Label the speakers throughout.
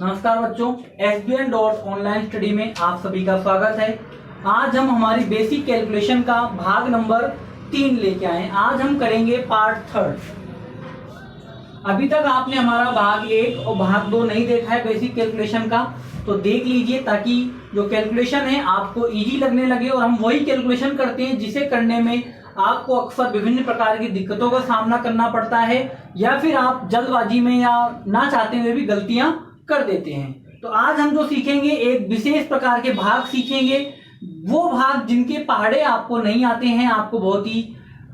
Speaker 1: नमस्कार बच्चों, SBN dot online study में आप सभी का स्वागत है। आज हम हमारी बेसिक कैलकुलेशन का भाग नंबर 3 लेके आए। आज हम करेंगे पार्ट 3। अभी तक आपने हमारा भाग 1 और भाग 2 नहीं देखा है बेसिक कैलकुलेशन का, तो देख लीजिए ताकि जो कैलकुलेशन है आपको इजी लगने लगे। और हम वही कैलकुलेशन करते हैं जिसे करने में आपको अक्सर विभिन्न प्रकार की दिक्कतों का सामना करना पड़ता है, या फिर आप जल्दबाजी में या ना चाहते हुए भी गलतियां कर देते हैं। तो आज हम जो सीखेंगे एक विशेष प्रकार के भाग सीखेंगे, वो भाग जिनके पहाड़े आपको नहीं आते हैं, आपको बहुत ही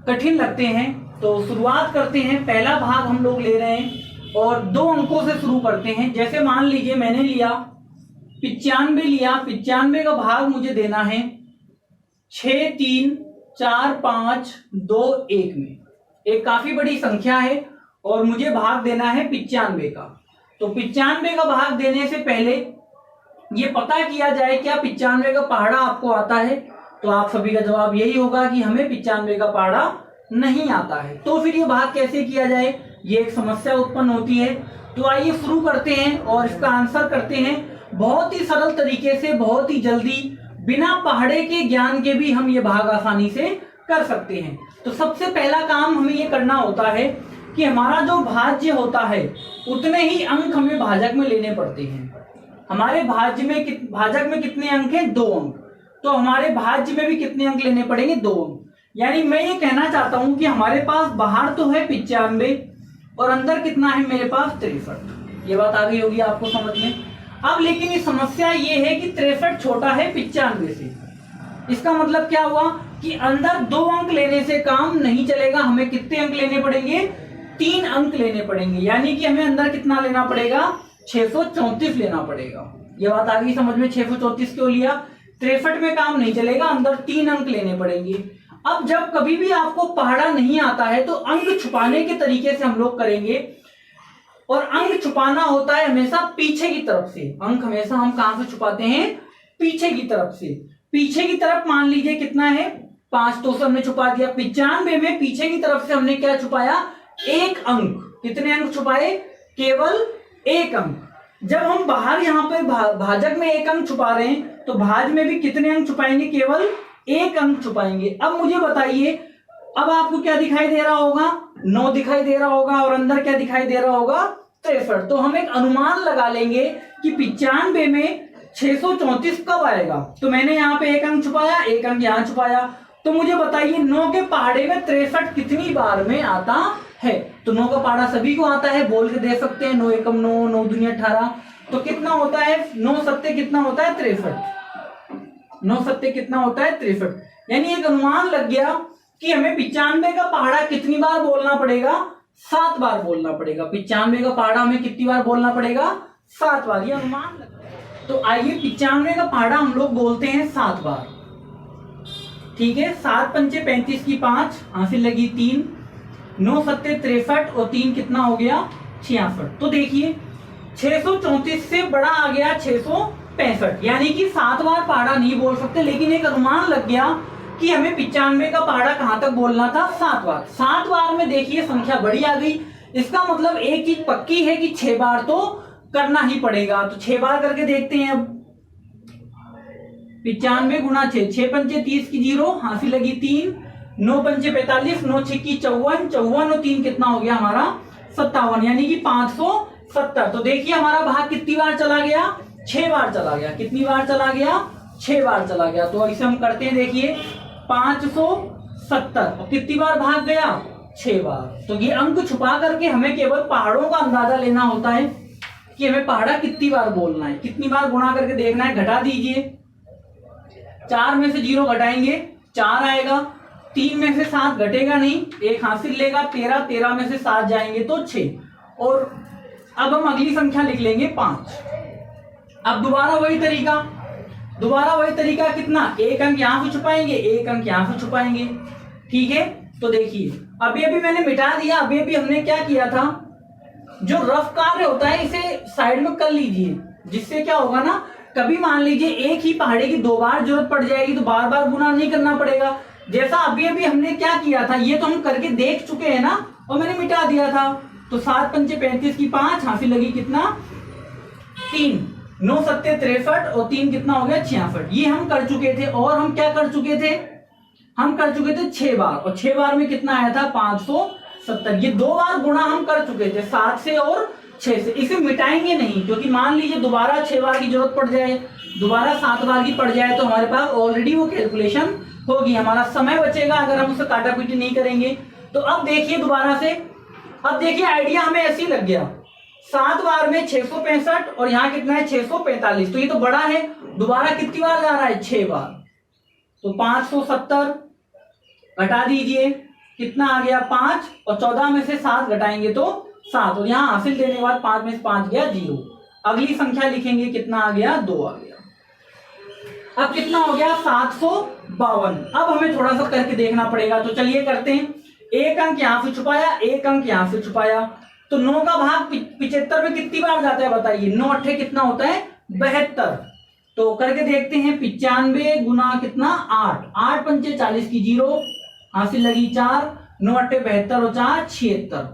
Speaker 1: कठिन लगते हैं। तो शुरुआत करते हैं। पहला भाग हम लोग ले रहे हैं और 2 अंकों से शुरू करते हैं। जैसे मान लीजिए मैंने लिया 95 लिया, 95 का भाग मुझे देना है 6, 3, 4, 5, 2, 1 में। एक काफी बड़ी संख्या है और मुझे भाग देना है 95 का। तो 95 का भाग देने से पहले ये पता किया जाए क्या 95 का पहाड़ा आपको आता है। तो आप सभी का जवाब यही होगा कि हमें 95 का पहाड़ा नहीं आता है। तो फिर ये भाग कैसे किया जाए, ये एक समस्या उत्पन्न होती है। तो आइए शुरू करते हैं और इसका आंसर करते हैं बहुत ही सरल तरीके से, बहुत ही जल्दी, बिना पहाड़े के ज्ञान के भी हम ये भाग आसानी से कर सकते हैं। तो सबसे पहला काम हमें ये करना होता है कि हमारा जो भाज्य होता है उतने ही अंक हमें भाजक में लेने पड़ते हैं। हमारे भाज्य में भाजक में कितने अंक हैं? 2 अंक। तो हमारे भाज्य में भी कितने अंक लेने पड़ेंगे? 2 अंक। यानी मैं ये कहना चाहता हूं कि हमारे पास बाहर तो है 95 और अंदर कितना है मेरे पास? 63। ये बात आ गई होगी आपको समझ में। अब लेकिन ये समस्या ये है कि 63 छोटा है 95 से। इसका मतलब क्या हुआ कि अंदर 2 अंक लेने से काम नहीं चलेगा। हमें कितने अंक लेने पड़ेंगे? 3 अंक लेने पड़ेंगे। यानी कि हमें अंदर कितना लेना पड़ेगा? 634 लेना पड़ेगा। ये बात आ गई समझ में। 634 क्यों लिया? 63 में काम नहीं चलेगा, अंदर 3 अंक लेने पड़ेंगे। अब जब कभी भी आपको पहाड़ा नहीं आता है तो अंक छुपाने के तरीके से हम लोग करेंगे। और अंक छुपाना होता है हमेशा पीछे की तरफ से। अंक हमेशा हम कहां से छुपाते हैं? पीछे की तरफ से। पीछे की तरफ मान लीजिए कितना है? 5, तो हमने छुपा दिया। 95 में पीछे की तरफ से हमने क्या छुपाया? 1 अंक। कितने अंक छुपाए? केवल 1 अंक। जब हम बाहर यहाँ पे भाजक में 1 अंक छुपा रहे हैं तो भाज में भी कितने अंक छुपाएंगे? केवल 1 अंक छुपाएंगे। अब मुझे बताइए, अब आपको क्या दिखाई दे रहा होगा? 9 दिखाई दे रहा होगा और अंदर क्या दिखाई दे रहा होगा? 63। तो हम एक अनुमान लगा लेंगे कि 95 में 634 कब आएगा। तो मैंने यहाँ पे 1 अंक छुपाया, 1 अंक यहाँ छुपाया। तो मुझे बताइए 9 के पहाड़े में 63 कितनी बार में आता है? तो 9 का पहाड़ा सभी को आता है, बोल के दे सकते हैं। 9 एकम 9, 9 दूनी 18। तो कितना होता है? 9 सत्ते कितना होता है? 63। 9 सत्ते कितना होता है? 63। यानी एक अनुमान लग गया कि हमें 95 का पहाड़ा कितनी बार बोलना पड़ेगा? 7 बार बोलना पड़ेगा। 95 का पहाड़ा हमें कितनी बार बोलना पड़ेगा? 7 बार। ये अनुमान लग गया। तो आइए 95 का पहाड़ा हम लोग बोलते हैं 7 बार। ठीक है। 7 पंचे 35 की 5, हासिल लगी 3, 9 सत्ते 63 और 3 कितना हो गया? 66। तो देखिए 634 से बड़ा आ गया 665। यानी कि 7 बार पहाड़ा नहीं बोल सकते, लेकिन एक अनुमान लग गया कि हमें 95 का पहाड़ा कहां तक बोलना था? 7 बार। 7 बार में देखिए संख्या बड़ी आ गई। इसका मतलब एक चीज पक्की है कि 6 बार तो करना ही पड़ेगा। तो 6 बार करके देखते हैं। अब 95 गुणा 6, 6 पंचे 30 की 0, हासिल लगी 3, 9 पंचे 45, 9 छिक्की 54, 54 और 3 कितना हो गया हमारा? 57। यानी कि 570। तो देखिए हमारा भाग कितनी बार चला गया? 6 बार चला गया। कितनी बार चला गया? 6 बार चला गया। तो इसे हम करते हैं। देखिए 570 और कितनी बार भाग गया? 6 बार। तो ये अंक छुपा करके हमें केवल पहाड़ों का अंदाजा लेना होता है कि हमें पहाड़ा कितनी बार बोलना है, कितनी बार गुणा करके देखना है। घटा दीजिए, 4 में से 0 घटाएंगे 4 आएगा, 3 में से 7 घटेगा नहीं, 1 हासिल लेगा 13, 13 में से 7 जाएंगे तो 6। और अब हम अगली संख्या लिख लेंगे 5। अब दोबारा वही तरीका कितना? 1 अंक यहां से छुपाएंगे, 1 अंक यहां से छुपाएंगे। ठीक है। तो देखिए अभी मैंने मिटा दिया। अभी हमने क्या किया था? जो रफ कार्य होता है इसे साइड में कर लीजिए, जिससे क्या होगा ना, कभी मान लीजिए एक ही पहाड़े की 2 बार जरूरत पड़ जाएगी तो बार बार गुना नहीं करना पड़ेगा। जैसा अभी हमने क्या किया था, ये तो हम करके देख चुके हैं ना, और मैंने मिटा दिया था। तो 7 पंचे 35 की 5, हासिल लगी कितना? 3 9 सत्ते 63 और 3 कितना हो गया 66। ये हम कर चुके थे। और हम क्या कर चुके थे, हम कर चुके थे 6 बार, और 6 बार में कितना आया था 570। ये 2 बार गुणा हम कर चुके थे 7 से और 6 से। इसे मिटाएंगे नहीं, क्योंकि मान लीजिए दोबारा 6 बार की जरूरत पड़ जाए, दोबारा 7 बार की पड़ जाए, तो हमारे पास ऑलरेडी वो कैलकुलेशन होगी, हमारा समय बचेगा अगर हम उसे काटापीटी नहीं करेंगे। तो अब देखिए दोबारा से, अब देखिए आइडिया हमें ऐसे ही लग गया। 7 बार में 665 और यहाँ कितना है 645, तो ये तो बड़ा है। दोबारा कितनी बार जा रहा है 6 बार, तो 570 घटा दीजिए, कितना आ गया 5, और 14 में से 7 घटाएंगे तो 7, और यहाँ हासिल देने के बाद 5 में से 5 गया 0। अगली संख्या लिखेंगे, कितना आ गया 2 आ गया। अब कितना हो गया 752। अब हमें थोड़ा सा करके देखना पड़ेगा, तो चलिए करते हैं। एक अंक यहां से छुपाया, एक अंक यहां से छुपाया, तो 9 का भाग 75 में कितनी बार जाता है बताइए। 9 अट्ठे कितना होता है 72। तो करके देखते हैं, 95 गुना कितना 8, 8 पंचे 40 की 0, हासिल लगी 4, 9 अट्ठे 72 और 4 76।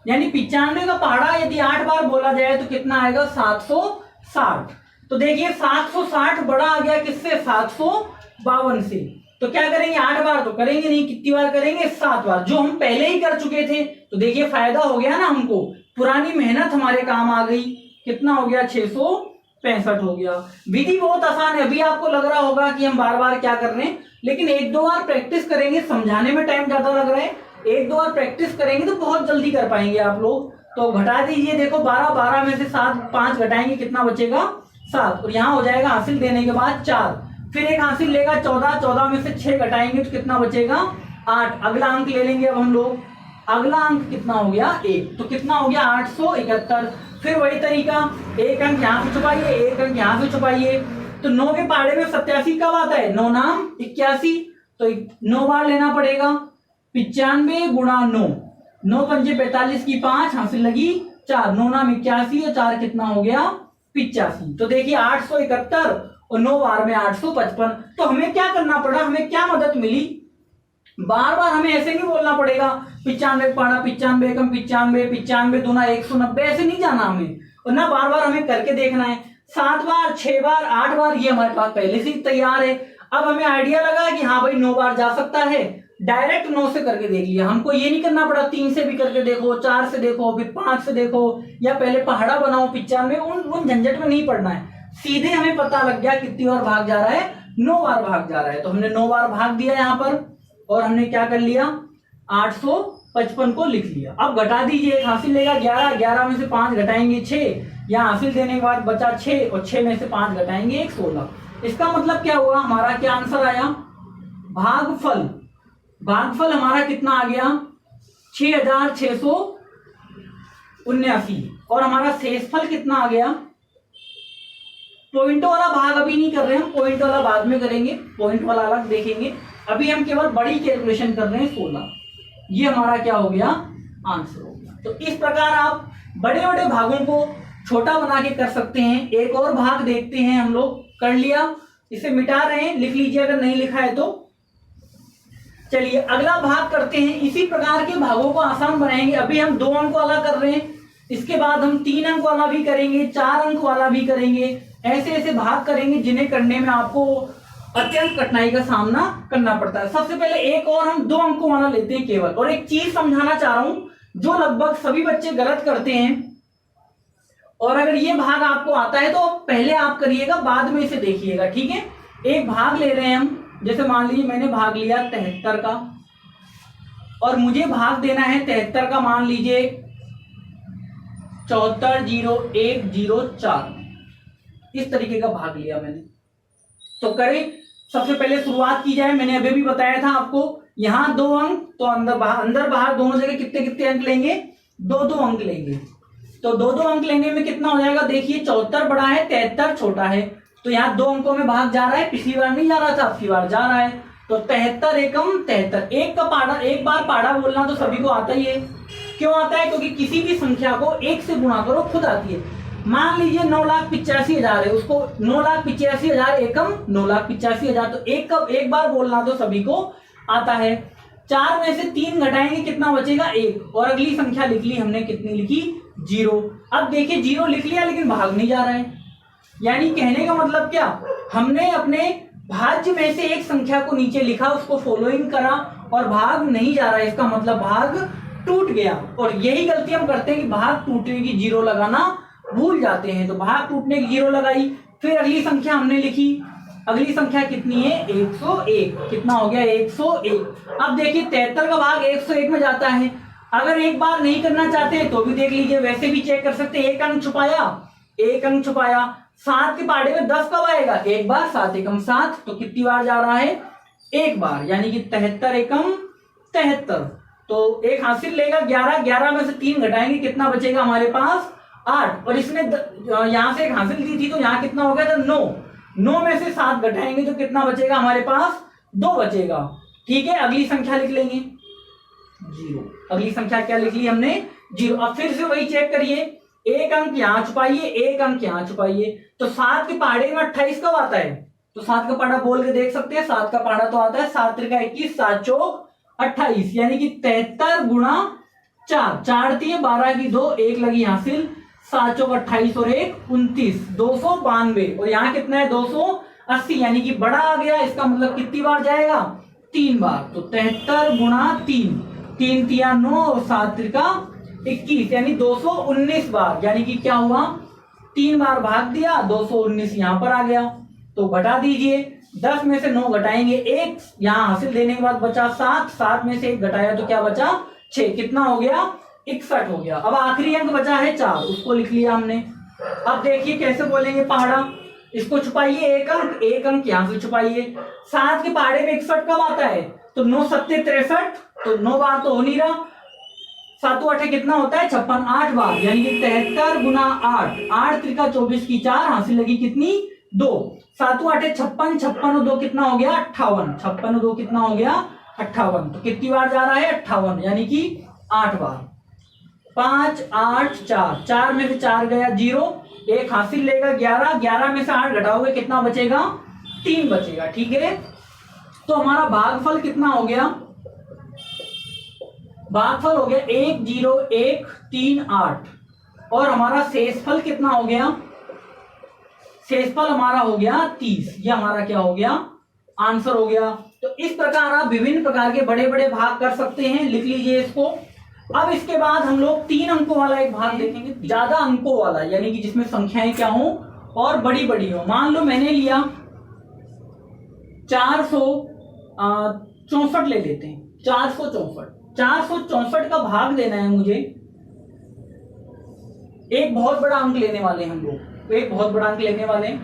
Speaker 1: यानी 95 का पहाड़ा यदि 8 बार बोला जाए तो कितना आएगा 760। तो देखिए 760 बड़ा आ गया किससे 752 से। तो क्या करेंगे 8 बार तो करेंगे नहीं, कितनी बार करेंगे 7 बार, जो हम पहले ही कर चुके थे। तो देखिए फायदा हो गया ना हमको, पुरानी मेहनत हमारे काम आ गई। कितना हो गया 665 हो गया। विधि बहुत आसान है, अभी आपको लग रहा होगा कि हम बार बार क्या कर रहे हैं, लेकिन 1-2 बार प्रैक्टिस करेंगे, समझाने में टाइम ज्यादा लग रहा है, 1-2 बार प्रैक्टिस करेंगे तो बहुत जल्दी कर पाएंगे आप लोग। तो घटा दीजिए, देखो 12 में से 7 5 घटाएंगे कितना बचेगा 7, और यहाँ हो जाएगा हासिल देने के बाद 4, फिर एक हासिल लेगा 14, 14 में से 6 घटाएंगे तो कितना बचेगा 8। अगला अंक ले लेंगे अब हम लोग, अगला अंक कितना हो गया 1, तो कितना हो गया 871। फिर वही तरीका, एक अंक यहाँ से छुपाइए, एक अंक यहाँ से छुपाइए। तो 9 के पहाड़े में 87 कब आता है, 9 नाम 81, तो 9 बार लेना पड़ेगा। 95 गुणा 9, 9 पंचे 45 की 5, हासिल लगी 4, 9 नाम 81 और 4 कितना हो गया 85। तो देखिए 871 और 9 बार में 855। तो हमें क्या करना पड़ा, हमें क्या मदद मिली, बार बार हमें ऐसे नहीं बोलना पड़ेगा 95 पढ़ा, 95 कम 95, 95 दूना 190, ऐसे नहीं जाना हमें, और ना बार बार हमें करके देखना है। 7 बार 6 बार 8 बार ये हमारे पास पहले से ही तैयार है। अब हमें आइडिया लगा कि हाँ भाई 9 बार जा सकता है, डायरेक्ट 9 से करके देख लिया। हमको ये नहीं करना पड़ा 3 से भी करके देखो, 4 से देखो, फिर 5 से देखो, या पहले पहाड़ा बनाओ 95, उन झंझट में नहीं पड़ना है। सीधे हमें पता लग गया कितनी बार भाग जा रहा है, 9 बार भाग जा रहा है। तो हमने 9 बार भाग दिया यहाँ पर, और हमने क्या कर लिया 855 को लिख लिया। अब घटा दीजिए, एक हासिल लेगा 11, 11 में से 5 घटाएंगे 6, यहाँ हासिल देने के बाद बचा 6, और 6 में से 5 घटाएंगे 1 16। इसका मतलब क्या हुआ, हमारा क्या आंसर आया, भागफल। भागफल हमारा कितना आ गया 6679, और हमारा शेषफल कितना आ गया। पॉइंट वाला भाग अभी नहीं कर रहे हैं, पॉइंट वाला बाद में करेंगे, पॉइंट वाला अलग देखेंगे। अभी हम केवल बड़ी कैलकुलेशन कर रहे हैं 16। ये हमारा क्या हो गया आंसर हो गया। तो इस प्रकार आप बड़े बड़े भागों को छोटा बना के कर सकते हैं। एक और भाग देखते हैं हम लोग, कर लिया, इसे मिटा रहे हैं, लिख लीजिए अगर नहीं लिखा है तो। चलिए अगला भाग करते हैं। इसी प्रकार के भागों को आसान बनाएंगे। अभी हम 2 अंक वाला कर रहे हैं, इसके बाद हम 3 अंक वाला भी करेंगे, 4 अंक वाला भी करेंगे। ऐसे ऐसे भाग करेंगे जिन्हें करने में आपको अत्यंत कठिनाई का सामना करना पड़ता है। सबसे पहले एक और हम 2 अंकों वाला लेते हैं केवल, और एक चीज समझाना चाह रहा हूं जो लगभग सभी बच्चे गलत करते हैं। और अगर ये भाग आपको आता है तो पहले आप करिएगा, बाद में इसे देखिएगा, ठीक है। एक भाग ले रहे हैं हम, जैसे मान लीजिए मैंने भाग लिया 73 का, और मुझे भाग देना है 73 का, मान लीजिए 740104, इस तरीके का भाग लिया मैंने। तो करें, सबसे पहले शुरुआत की जाए। मैंने अभी भी बताया था आपको, यहां 2 अंक, तो अंदर बाहर दोनों जगह कितने कितने अंक लेंगे, 2-2 अंक लेंगे। तो 2-2 अंक लेने में कितना हो जाएगा, देखिए 74 बड़ा है, 73 छोटा है, तो यहाँ 2 अंकों में भाग जा रहा है। पिछली बार नहीं जा रहा था, अब की बार जा रहा है। तो 73 एकम 73, एक का पाड़ा, एक बार पाड़ा बोलना तो सभी को आता ही है। क्यों आता है, क्योंकि किसी भी संख्या को 1 से गुणा करो, खुद आती है। मान लीजिए 9,85,000 है, उसको 9,85,000 एकम 9,85,000, तो एक बार बोलना तो सभी को आता है। 4 में से 3 घटाएंगे कितना बचेगा 1, और अगली संख्या लिख ली हमने, कितनी लिखी जीरो। अब देखिए जीरो लिख लिया लेकिन भाग नहीं जा रहा है, यानी कहने का मतलब क्या, हमने अपने भाज्य में से एक संख्या को नीचे लिखा, उसको फॉलोइंग करा और भाग नहीं जा रहा है, इसका मतलब भाग टूट गया। और यही गलती हम करते हैं कि भाग टूटने की जीरो लगाना भूल जाते हैं। तो भाग टूटने की जीरो लगाई, फिर अगली संख्या हमने लिखी, अगली संख्या कितनी है 101, कितना हो गया 101। अब देखिए 73 का भाग 101 में जाता है, अगर एक बार नहीं करना चाहते हैं तो भी देख लीजिए, वैसे भी चेक कर सकते हैं। एक अंक छुपाया, एक अंक छुपाया, 7 के पहाड़े में 10 कब आएगा, एक बार, 7 एकम 7, तो कितनी बार जा रहा है, एक बार, यानी कि 73 एकम 73। तो एक हासिल लेगा 11, 11 में से 3 घटाएंगे, कितना बचेगा हमारे पास 8, और इसने यहां से एक हासिल दी थी तो यहाँ कितना हो गया था 9, 9 में से 7 घटाएंगे तो कितना बचेगा हमारे पास 2 बचेगा। ठीक है, अगली संख्या लिख लेंगे 0, अगली संख्या क्या लिख ली हमने 0। अब फिर से वही चेक करिए, एक अंक यहाँ छुपाइए, एक अंक यहाँ छुपाइए, तो 7 के पहाड़े में 28 कब आता है, तो 7 का पहाड़ा बोल के देख सकते हैं, 7 का पहाड़ा तो आता है 7 त्रिका 21, 7 चौक 28, यानी कि 73 गुणा 4, 4 दिए 12 की 2, 1 लगी हासिल, 7 चौक 28 और 1 29, 292, और यहाँ कितना है 280, यानी कि बड़ा आ गया, इसका मतलब कितनी बार जाएगा 3 बार। तो 73 गुणा 3, 3 तिया 9 और 7 त्रिका 21, यानी 219 बार, यानी कि क्या हुआ 3 बार भाग दिया, 219 यहां पर आ गया। तो घटा दीजिए, 10 में से 9 घटाएंगे 1, यहां हासिल देने के बाद बचा 7, 7 में से 1 घटाया तो क्या बचा 6, कितना हो गया 61 हो गया। अब आखिरी अंक बचा है 4, उसको लिख लिया हमने। अब देखिए कैसे बोलेंगे पहाड़ा, इसको छुपाइए, एक अंक यहां से छुपाइए, 7 के पहाड़े में 61 कब आता है, तो 9 सत्ते 63, तो 9 बार तो हो नहीं रहा, 7 8 कितना होता है 56, 8 बार, यानी कि 73 गुना 8, 8 त्रिका 24 की 4, हासिल लगी कितनी 2, 7 8 56, 56 और 2 कितना हो गया 58, 56 और 2 कितना हो गया 58, तो कितनी बार जा रहा है 58, यानी कि 8 बार। 5 8 4, 4 में से 4 गया 0, एक हासिल लेगा 11, 11 में से 8 घटाओगे कितना बचेगा 3 बचेगा। ठीक है, तो हमारा भागफल कितना हो गया, भागफल हो गया 10138, और हमारा शेषफल कितना हो गया, शेषफल हमारा हो गया 30, ये हमारा क्या हो गया आंसर हो गया। तो इस प्रकार आप विभिन्न प्रकार के बड़े बड़े भाग कर सकते हैं, लिख लीजिए इसको। अब इसके बाद हम लोग 3 अंकों वाला एक भाग देखेंगे, ज्यादा अंकों वाला, यानी कि जिसमें संख्याएं क्या हो और बड़ी बड़ी हो। मान लो मैंने लिया 464 ले लेते हैं, 464 का भाग देना है मुझे, एक बहुत बड़ा अंक लेने वाले हैं हम लोग, एक बहुत बड़ा अंक लेने वाले हैं।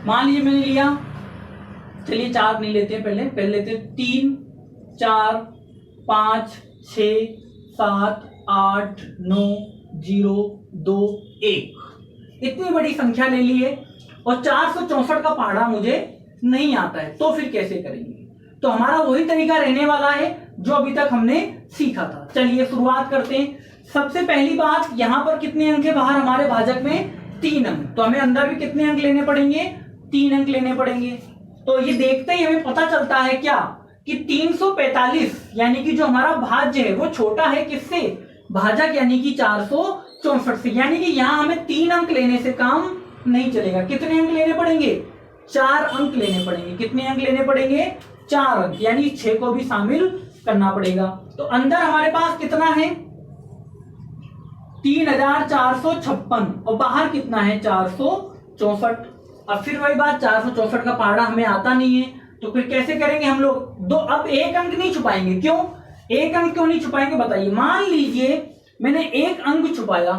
Speaker 1: मान लीजिए मैंने लिया, चलिए 4 नहीं लेते हैं, पहले लेते हैं 3 4 5 6 7 8 9 0 2 1, इतनी बड़ी संख्या ले ली है, और 464 का पहाड़ा मुझे नहीं आता है, तो फिर कैसे करेंगे। तो हमारा वही तरीका रहने वाला है जो अभी तक हमने सीखा था। चलिए शुरुआत करते हैं। सबसे पहली बात, यहां पर कितने अंक है बाहर हमारे भाजक में 3 अंक, तो हमें अंदर भी कितने अंक लेने पड़ेंगे 3 अंक लेने पड़ेंगे। तो ये देखते ही हमें पता चलता है क्या कि 345, यानी कि जो हमारा भाज्य है वो छोटा है किससे, भाजक यानी कि 464 से, यानी कि यहां हमें 3 अंक लेने से काम नहीं चलेगा। कितने अंक लेने पड़ेंगे 4 अंक लेने पड़ेंगे। कितने अंक लेने पड़ेंगे 4 अंक, यानी 6 को भी शामिल करना पड़ेगा। तो अंदर हमारे पास कितना है 3456, और बाहर कितना है 464। अब फिर वही बात, 464 का पहाड़ा हमें आता नहीं है, तो फिर कैसे करेंगे हम लोग दो। अब एक अंक नहीं छुपाएंगे, क्यों एक अंक क्यों नहीं छुपाएंगे बताइए। मान लीजिए मैंने एक अंक छुपाया,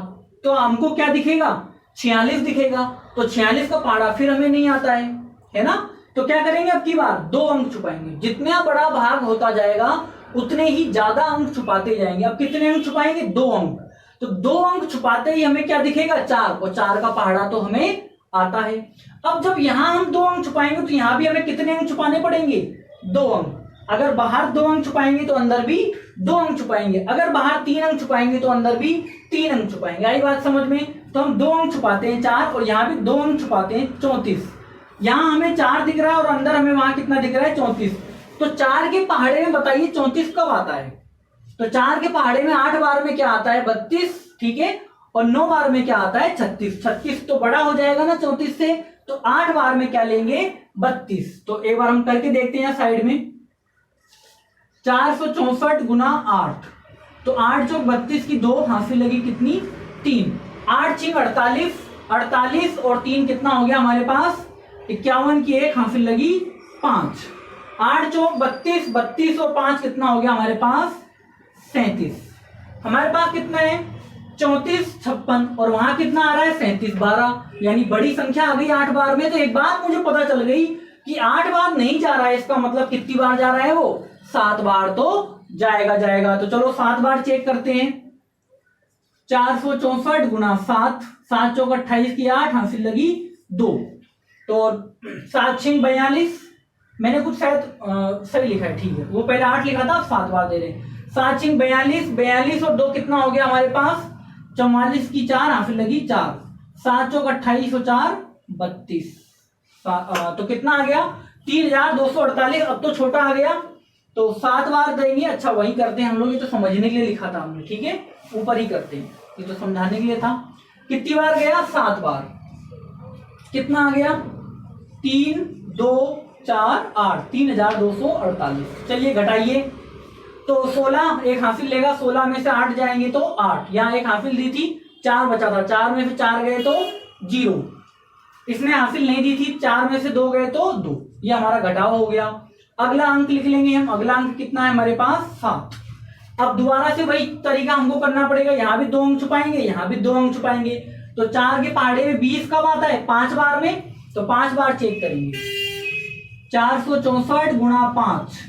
Speaker 1: तो हमको क्या दिखेगा 46 दिखेगा, तो 46 का पहाड़ा फिर हमें नहीं आता है ना। तो क्या करेंगे अब की बार 2 अंक छुपाएंगे, जितना बड़ा भाग होता जाएगा उतने ही ज्यादा अंक छुपाते जाएंगे। अब कितने अंक छुपाएंगे 2 अंक, तो 2 अंक छुपाते ही हमें क्या दिखेगा 4, और 4 का पहाड़ा तो हमें आता है। अब जब यहां हम 2 अंक छुपाएंगे तो यहां भी हमें कितने अंक छुपाने पड़ेंगे 2 अंक। अगर बाहर 2 अंक छुपाएंगे तो अंदर भी 2 अंक छुपाएंगे, अगर बाहर 3 अंक छुपाएंगे तो अंदर भी 3 अंक छुपाएंगे। आई बात समझ में। तो हम 2 अंक छुपाते हैं 4, और यहाँ भी 2 अंक छुपाते हैं 34। यहाँ हमें 4 दिख रहा है और अंदर हमें वहां कितना दिख रहा है 34। तो 4 के पहाड़े में बताइए 34 कब आता है, तो 4 के पहाड़े में 8 बार में क्या आता है 32, ठीक है। और 9 बार में क्या आता है 36। 36 तो बड़ा हो जाएगा ना 34 से, तो 8 बार में क्या लेंगे 32। तो एक बार हम करके देखते हैं साइड में। 464 गुना 8, तो 8 चौक 32 की 2 हासिल लगी कितनी 3। 8 छिक 48, 48 और 3 कितना हो गया हमारे पास 51 की 1 हासिल लगी 5। 8 चौक 32, 32 और 5 कितना हो गया हमारे पास 37। हमारे पास कितना है 34 56 और वहां कितना आ रहा है 37 12, यानी बड़ी संख्या आ गई 8 बार में। तो एक बात मुझे पता चल गई कि 8 बार नहीं जा रहा है, इसका मतलब कितनी बार जा रहा है वो 7 बार तो जाएगा। तो चलो 7 बार चेक करते हैं। 464 गुना 7, 7 चौक 28 की 8 हासिल लगी 2। तो 7 छिंग 42, मैंने कुछ शायद सही लिखा है, ठीक है, वो पहले 8 लिखा था 7 बार दे रहे। 7 छिंग 42, 42 और 2 कितना हो गया हमारे पास 44 की 4 हासिल लगी 4। 7 चौक 28 और 4 32, तो कितना आ गया 3248। अब तो छोटा आ गया, तो 7 बार देंगे। अच्छा वही करते हैं हम लोग, ये तो समझने के लिए लिखा था हमने, ठीक है, ऊपर ही करते हैं, ये तो समझाने के लिए था। कितनी बार गया 7 बार, कितना आ गया 3 2 4 8, 3248। चलिए घटाइए, तो 16 एक हासिल लेगा, 16 में से 8 जाएंगे तो 8, यहाँ एक हासिल दी थी 4 बचा था, 4 में से 4 गए तो 0, इसने हासिल नहीं दी थी 4 में से 2 गए तो 2, ये हमारा घटाव हो गया। अगला अंक लिख लेंगे हम, अगला अंक कितना है हमारे पास 7। अब दोबारा से वही तरीका हमको करना पड़ेगा, यहाँ भी 2 अंक छुपाएंगे, यहाँ भी 2 अंक छुपाएंगे। तो 4 के पहाड़े में 20 कब आता है 5 बार में, तो 5 बार चेक करेंगे। 464 गुना 5,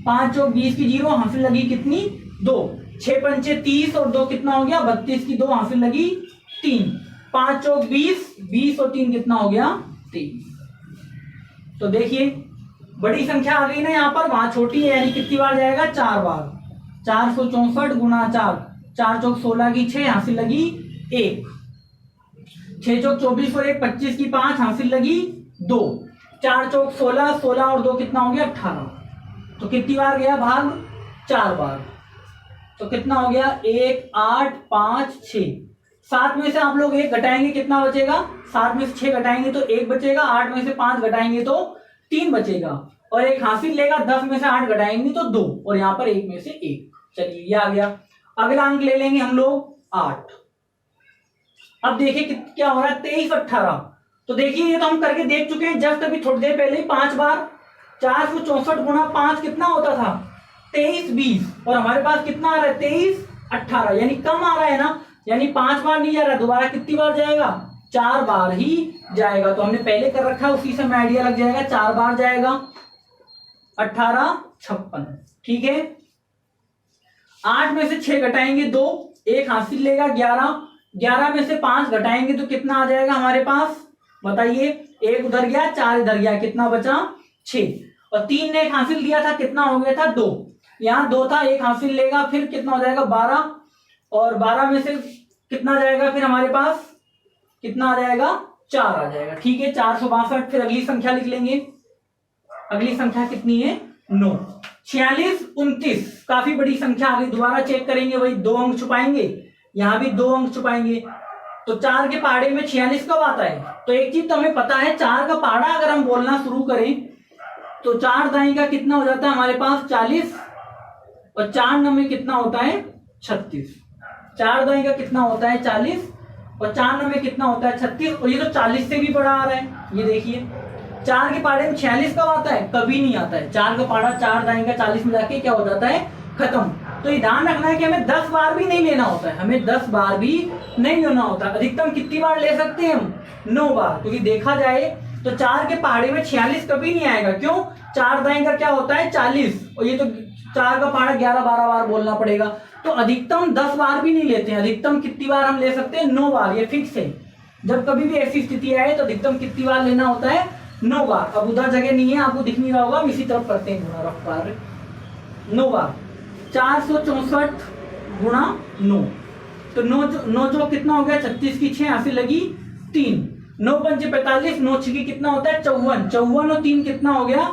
Speaker 1: 5 चौक 20 की 0 हासिल लगी कितनी 2। 6 पंचे 30 और 2 कितना हो गया 32 की 2 हासिल लगी 3। 5 चौक 20, 20 और 3 कितना हो गया 23। तो देखिए बड़ी संख्या आ गई ना यहाँ पर, वहां छोटी है, यानी कितनी बार जाएगा 4 बार। 464 गुना 4, 4 चौक 16 की 6 हासिल लगी 1। 6 चौक 24 और 1 25 की 5 हासिल लगी 2। 4 चौक 16, 16 और 2 कितना हो गया 18। तो कितनी बार गया भाग 4 बार, तो कितना हो गया 1 8 5 6। 7 में से आप लोग 1 घटाएंगे कितना बचेगा, 7 में से 6 घटाएंगे तो 1 बचेगा, 8 में से 5 घटाएंगे तो 3 बचेगा, और एक हासिल लेगा, 10 में से 8 घटाएंगे तो 2, और यहाँ पर 1 में से 1। चलिए ये आ गया। अगला अंक ले लेंगे हम लोग 8। अब देखिए क्या हो रहा है 23 18। तो देखिए ये तो हम करके देख चुके हैं जस्ट अभी थोड़ी देर पहले ही 5 बार। 464 गुना 5 कितना होता था 23 20, और हमारे पास कितना आ रहा है 23 18, यानी कम आ रहा है ना, यानी 5 बार नहीं जा रहा, दोबारा कितनी बार जाएगा 4 बार ही जाएगा। तो हमने पहले कर रखा है, उसी से हमें आइडिया लग जाएगा, 4 बार जाएगा। 18 56, ठीक है। 8 में से 6 घटाएंगे 2, 1 हासिल लेगा 11। 11 में से 5 घटाएंगे तो कितना आ जाएगा हमारे पास, बताइए। 1 उधर गया, 4 इधर गया, कितना बचा 6, और 3 ने 1 हासिल दिया था, कितना हो गया था 2। यहाँ 2 था, 1 हासिल लेगा, फिर कितना हो जाएगा 12, और 12 में से कितना जाएगा फिर हमारे पास, कितना आ जाएगा 4 आ जाएगा, ठीक है। 462। फिर अगली संख्या लिख लेंगे, अगली संख्या कितनी है 9। 46 29, काफी बड़ी संख्या आ गई, दोबारा चेक करेंगे, वही 2 अंक छुपाएंगे, यहाँ भी 2 अंक छुपाएंगे। तो 4 के पहाड़े में 46 कब आता है, तो एक चीज तो हमें पता है, 4 का पहाड़ा अगर हम बोलना शुरू करें तो 4 दाई का कितना हो जाता है हमारे पास 40, और 4 नंबर कितना होता है 36। 4 दाई का कितना होता है 40, और 4 नंबर कितना होता है 36, और ये तो 40 से भी बड़ा आ रहा है। ये देखिए 4 के पहाड़े में 46 कब आता है, कभी नहीं आता है। 4 का पहाड़ा 4 दाई का 40 में जाके क्या हो जाता है, खत्म। तो ये ध्यान रखना है कि हमें 10 बार भी नहीं लेना होता है, हमें 10 बार भी नहीं लेना होता। अधिकतम कितनी बार ले सकते हैं हम 9 बार, क्योंकि देखा जाए तो 4 के पहाड़े में 46 कभी नहीं आएगा। क्यों, 4 दाई का क्या होता है 40, और ये तो 4 का पहाड़ा 11 12 बार बोलना पड़ेगा। तो अधिकतम 10 बार भी नहीं लेते हैं, अधिकतम कितनी बार हम ले सकते हैं 9 बार, ये फिक्स है। जब कभी भी ऐसी स्थिति आए तो अधिकतम कितनी बार लेना होता है 9 बार। अब उधर जगह नहीं है, आपको दिख नहीं रहा होगा, हम इसी तरफ करते हैं गुणा रफ बार 9 बार। 464 गुणा 9, तो 9 जो कितना हो गया 36 की 6 हासिल लगी 3। 9 पंचे 45, 9 छकी कितना होता है 54, 54 और 3 कितना हो गया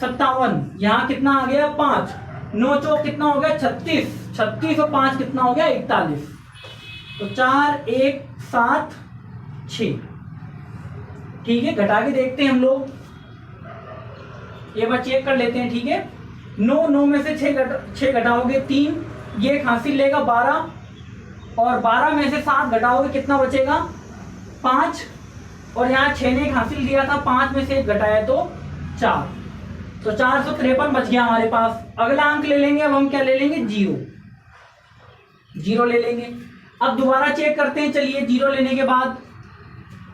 Speaker 1: 57, यहाँ कितना आ गया 5। 9 चौक कितना हो गया 36, 36 और 5 कितना हो गया 41। तो 4 1 7 6। ठीक है, घटा के देखते हैं हम लोग, ये बार चेक कर लेते हैं। ठीक है, 9 में से 6 घटाओगे 3, ये एक हासिल लेगा 12, और 12 में से 7 घटाओगे कितना बचेगा 5, और यहाँ 6 ने एक हासिल दिया था, 5 में से 1 घटाया तो 4, तो 453 बच गया हमारे पास। अगला अंक ले लेंगे, अब हम क्या ले लेंगे, 0 ले लेंगे। अब दोबारा चेक करते हैं, चलिए 0 लेने के बाद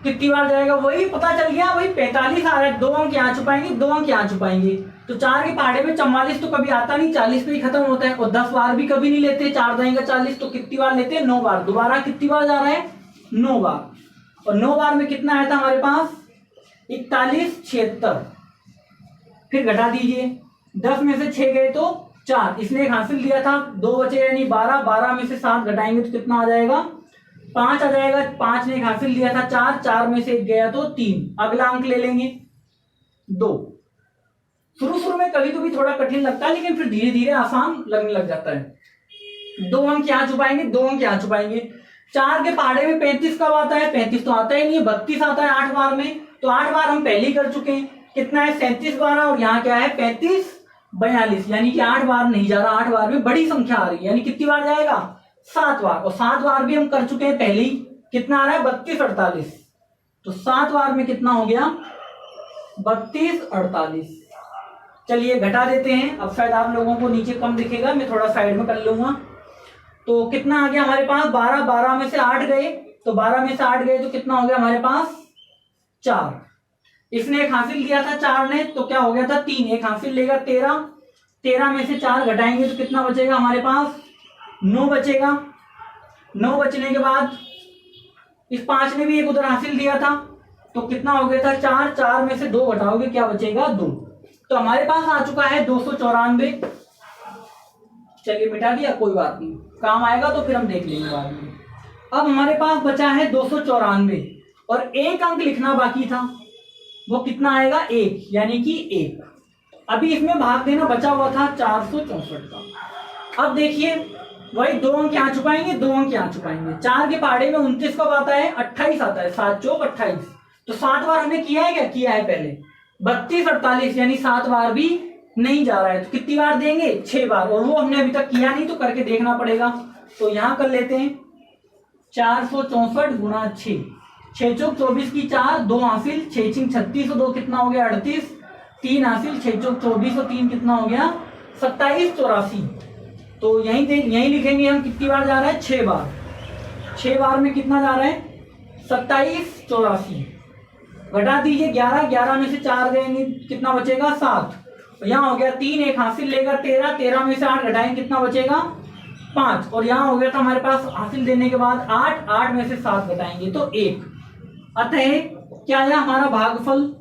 Speaker 1: कितनी बार जाएगा, वही पता चल गया, वही 45 आ रहा है, 2 अंक यहाँ छुपाएंगे, 2 अंक यहाँ छुपाएंगे, तो 4 के पहाड़े में 44 तो कभी आता नहीं, 40 पे ही खत्म होता है, और 10 बार भी कभी नहीं लेते, 4 जाएंगे 40, तो कितनी बार लेते हैं, 9 बार। दोबारा कितनी बार जा रहा है, 9 बार, और 9 बार में कितना आया था हमारे पास 41 76। फिर घटा दीजिए, 10 में से 6 गए तो 4, इसने एक हासिल दिया था, 2 बचे यानी 12, 12 में से 7 घटाएंगे तो कितना आ जाएगा 5 आ जाएगा, 5 ने एक हासिल दिया था 4, 4 में से 1 गया तो 3। अगला अंक ले लेंगे 2। शुरू में कभी कभी थोड़ा कठिन लगता है, लेकिन फिर धीरे धीरे आसान लगने लग जाता है। 2 अंक यहाँ छुपाएंगे, 2 अंक यहाँ छुपाएंगे। 4 के पहाड़े में 35 कब आता है, 35 तो आता ही नहीं है, 32 आता है 8 बार में, तो 8 बार हम पहले ही कर चुके हैं। कितना है 37 बार, और यहाँ क्या है 35 42, यानी कि 8 बार नहीं जा रहा, 8 बार में बड़ी संख्या आ रही है, यानी कितनी बार जाएगा 7 बार, और 7 बार भी हम कर चुके हैं पहले ही। कितना आ रहा है 32 48, तो 7 बार में कितना हो गया 32 48। चलिए घटा देते हैं, अब शायद आप लोगों को नीचे कम दिखेगा, मैं थोड़ा साइड में कर लूंगा। तो कितना आ गया हमारे पास 12, 12 में से 8 गए, तो 12 में से 8 गए तो कितना हो गया हमारे पास 4। इसने एक हासिल दिया था 4 ने, तो क्या हो गया था 3, एक हासिल लेगा 13, 13 में से 4 घटाएंगे तो कितना बचेगा हमारे पास 9 बचेगा। 9 बचने के बाद इस 5 ने भी एक उधर हासिल दिया था, तो कितना हो गया था 4, 4 में से 2 घटाओगे क्या बचेगा 2, तो हमारे पास आ चुका है 294। चलिए मिटा दिया, कोई बात नहीं, काम आएगा तो फिर हम देख लेंगे बाद में। अब हमारे पास बचा है 294, और एक अंक लिखना बाकी था, वो कितना आएगा 1, यानी कि 1। अभी इसमें भाग देना बचा हुआ था 464 का। अब देखिए वही 2 अंक यहाँ छुपाएंगे, 2 अंक यहाँ छुपाएंगे। 4 के पहाड़े में 29 कब आता है 28 आता है, 7 चौक 28, तो 7 बार हमने किया है, क्या किया है पहले 32 48, यानी 7 बार भी नहीं जा रहा है, तो कितनी बार देंगे 6 बार, और वो हमने अभी तक किया नहीं, तो करके देखना पड़ेगा। तो यहां कर लेते हैं 464 गुणा 6, 6 चौक 24 की 4, 2 हासिल, 6 छिंग 36, 2 कितना हो गया 38, 3 हासिल, 6 चौक 24 और 3 कितना हो गया 27 84। तो यहीं लिखेंगे हम कितनी बार जा रहा है 6 बार, 6 बार में कितना जा रहा है 27 84। घटा दीजिए 11, 11 में से 4 गएंगे कितना बचेगा 7, यहाँ हो गया 3, एक हासिल लेगा 13, 13 में से 8 घटाएंगे कितना बचेगा 5, और यहाँ हो गया था हमारे पास हासिल देने के बाद 8, 8 में से 7 घटाएंगे तो 1। अतः क्या है हमारा भागफल,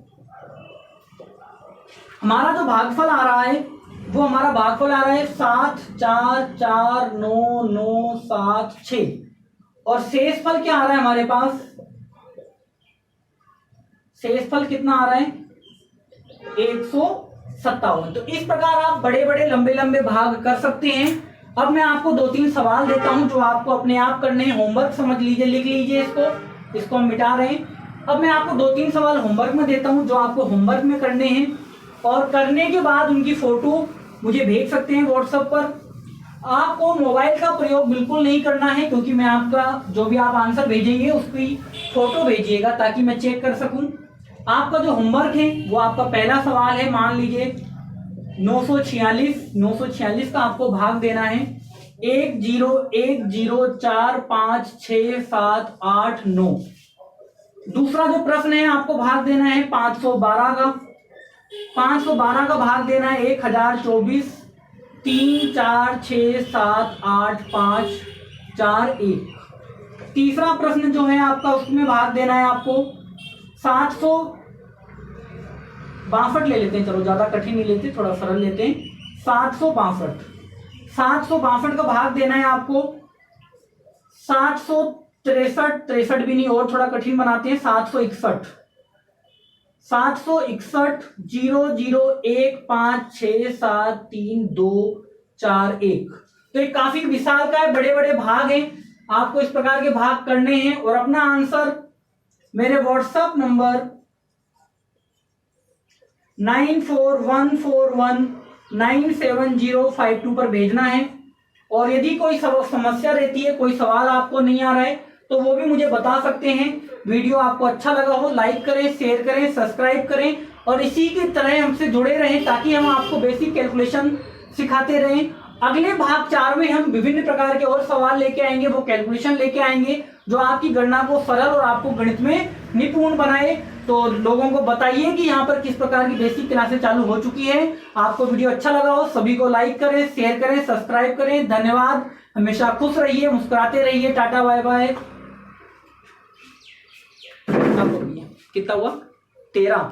Speaker 1: हमारा जो भागफल आ रहा है वो हमारा भागफल आ रहा है 7 4 4 9 9 7 6, और शेषफल क्या आ रहा है हमारे पास, शेषफल कितना आ रहा है 157। तो इस प्रकार आप बड़े बड़े लंबे लंबे भाग कर सकते हैं। अब मैं आपको 2-3 सवाल देता हूं जो आपको अपने आप करने हैं, होमवर्क समझ लीजिए, लिख लीजिए इसको हम मिटा रहे हैं। अब मैं आपको 2-3 सवाल होमवर्क में देता हूं जो आपको होमवर्क में करने हैं, और करने के बाद उनकी फोटो मुझे भेज सकते हैं व्हाट्सएप पर। आपको मोबाइल का प्रयोग बिल्कुल नहीं करना है, क्योंकि मैं आपका जो भी आप आंसर भेजेंगे उसकी फोटो भेजिएगा ताकि मैं चेक कर सकूं। आपका जो होमवर्क है वो आपका पहला सवाल है, मान लीजिए 946 का आपको भाग देना है 1 0 1 0 4 5 6 7 8 9। दूसरा जो प्रश्न है आपको भाग देना है 512 का, 512 का भाग देना है 1024 3 4 6 7 8 5 4 1। तीसरा प्रश्न जो है आपका उसमें भाग देना है आपको 762 ले लेते हैं, चलो ज्यादा कठिन नहीं लेते, थोड़ा सरल लेते हैं। 762 का भाग देना है आपको 763 भी नहीं, और थोड़ा कठिन बनाते हैं 761 0 0 1 5 6 7 3 2 4 1। तो ये काफी विशाल का है, बड़े बड़े भाग हैं। आपको इस प्रकार के भाग करने हैं और अपना आंसर मेरे व्हाट्सएप नंबर 9414197052 पर भेजना है। और यदि कोई समस्या रहती है, कोई सवाल आपको नहीं आ रहा है, तो वो भी मुझे बता सकते हैं। वीडियो आपको अच्छा लगा हो लाइक करें, शेयर करें, सब्सक्राइब करें और इसी की तरह हमसे जुड़े रहें ताकि हम आपको बेसिक कैलकुलेशन सिखाते रहें। अगले भाग 4 में हम विभिन्न प्रकार के और सवाल लेके आएंगे, वो कैलकुलेशन लेके आएंगे जो आपकी गणना को सरल और आपको गणित में निपुण बनाए। तो लोगों को बताइए कि यहाँ पर किस प्रकार की बेसिक क्लासेस चालू हो चुकी है। आपको वीडियो अच्छा लगा हो सभी को लाइक करें, शेयर करें, सब्सक्राइब करें। धन्यवाद। हमेशा खुश रहिए, मुस्कुराते रहिए। Tata bye bye. कितना हुआ? 13।